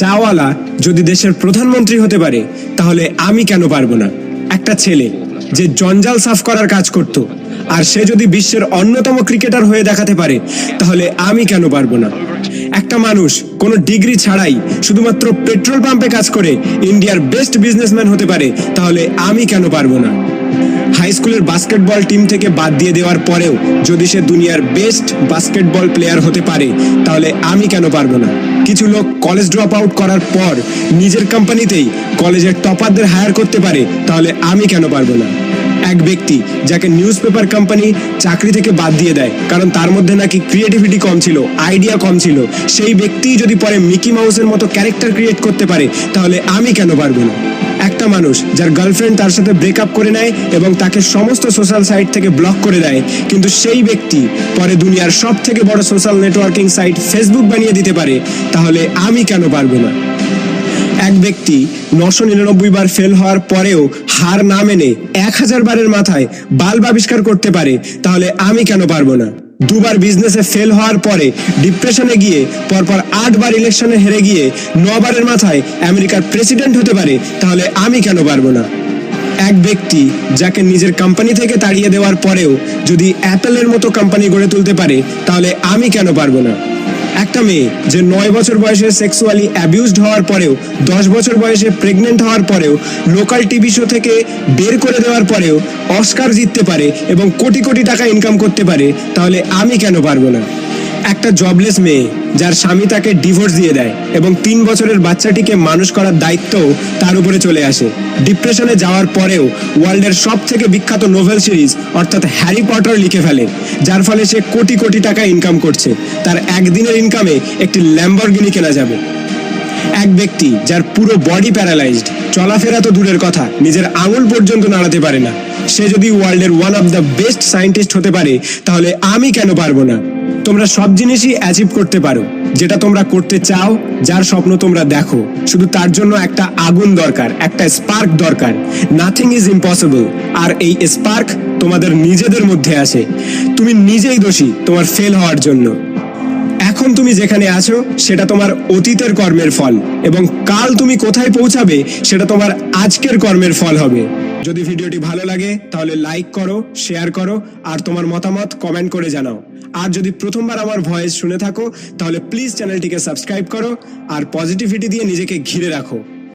চাওয়ালা যদি দেশের প্রধানমন্ত্রী হতে পারে তাহলে আমি কেন পারবো না? একটা ছেলে যে জঞ্জাল সাফ করার কাজ করত আর সে যদি বিশ্বের অন্যতম ক্রিকেটার হয়ে দেখাতে পারে তাহলে আমি কেন পারবো না? একটা মানুষ কোনো ডিগ্রি ছাড়াই শুধুমাত্র পেট্রোল পাম্পে কাজ করে ইন্ডিয়ার বেস্ট বিজনেসম্যান হতে পারে তাহলে আমি কেন পারবো না? হাই স্কুলের বাস্কেটবল টিম থেকে বাদ দিয়ে দেওয়ার পরেও যদি সে দুনিয়ার বেস্ট বাস্কেটবল প্লেয়ার হতে পারে তাহলে আমি কেন পারবো না? কিছু লোক কলেজ ড্রপ আউট করার পর নিজের কোম্পানিতেই কলেজের টপারদের হায়ার করতে পারে তাহলে আমি কেন পারবো না? এক ব্যক্তি যাকে নিউজ পেপার কোম্পানি চাকরি থেকে বাদ দিয়ে দেয় কারণ তার মধ্যে নাকি ক্রিয়েটিভিটি কম ছিল, আইডিয়া কম ছিল, সেই ব্যক্তিই যদি পরে মিকি মাউসের মতো ক্যারেক্টার ক্রিয়েট করতে পারে তাহলে আমি কেন পারবো না? একটা মানুষ যার গার্লফ্রেন্ড তার সাথে ব্রেকআপ করে নেয় এবং তাকে সমস্ত সোশ্যাল সাইট থেকে ব্লক করে দেয়, কিন্তু সেই ব্যক্তি পরে দুনিয়ার সব থেকে বড় সোশ্যাল নেটওয়ার্কিং সাইট ফেসবুক বানিয়ে দিতে পারে তাহলে আমি কেন পারবো না? এক ব্যক্তি 999 বার ফেল হওয়ার পরেও হার না মেনে 1000 বারের মাথায় বাল্ব আবিষ্কার করতে পারে তাহলে আমি কেন পারবো না? দুবার বিজনেসে ফেল হওয়ার পরে ডিপ্রেশনে গিয়ে পরপর 8 বার ইলেকশনে হেরে গিয়ে 9 বারের মাথায় আমেরিকার প্রেসিডেন্ট হতে পারে তাহলে আমি কেন পারবো না? এক ব্যক্তি যাকে নিজের কোম্পানি থেকে তাড়িয়ে দেওয়ার পরেও যদি অ্যাপেলের মতো কোম্পানি গড়ে তুলতে পারে তাহলে আমি কেন পারবো না? একটা মেয়ে যে 9 বছর বয়সে সেক্সুয়ালি অ্যাবিউজড হওয়ার পরেও 10 বছর বয়সে প্রেগনেন্ট হওয়ার পরেও লোকাল টিভি শো থেকে বের করে দেওয়ার পরেও অস্কার জিততে পারে এবং কোটি কোটি টাকা ইনকাম করতে পারে তাহলে আমি কেন পারবো না? একটা জবলেস মেয়ে যার স্বামী তাকে ডিভোর্স দিয়ে দেয় এবং 3 বছরের বাচ্চাটিকে মানুষ করার দায়িত্বও তার উপরে চলে আসে, ডিপ্রেশনে যাওয়ার পরেও ওয়ার্ল্ডের সব থেকে বিখ্যাত নোভেল সিরিজ অর্থাৎ হ্যারি পটার লিখে ফেলে, যার ফলে সে কোটি কোটি টাকা ইনকাম করছে, তার একদিনের ইনকামে একটি ল্যাম্বরগিনি কেনা যাবে। এক ব্যক্তি যার পুরো বডি প্যারালাইজড, চলাফেরা তো দূরের কথা, নিজের আঙুল পর্যন্ত নাড়াতে পারে না, সে যদি ওয়ার্ল্ডের one of the best scientist হতে পারে তাহলে আমি কেন পারবো না? তোমরা সব জিনিসই অ্যাচিভ করতে পারো যেটা তোমরা করতে চাও, যার স্বপ্ন তোমরা দেখো, শুধু তার জন্য একটা আগুন দরকার, একটা স্পার্ক দরকার। নাথিং ইজ ইম্পসিবল, আর এই স্পার্ক তোমাদের নিজেদের মধ্যে আছে। তুমি নিজেই দোষী তোমার ফেল হওয়ার জন্য। এখন তুমি যেখানে আছো সেটা তোমার অতীতের কর্মের ফল, এবং কাল তুমি কোথায় পৌঁছাবে সেটা তোমার আজকের কর্মের ফল হবে। যদি ভিডিওটি ভালো লাগে তাহলে লাইক করো, শেয়ার করো, আর তোমার মতামত কমেন্ট করে জানাও। আর যদি প্রথমবার আমার ভয়েস শুনে থাকো তাহলে প্লিজ চ্যানেলটিকে সাবস্ক্রাইব করো আর পজিটিভিটি দিয়ে নিজেকে ঘিরে রাখো।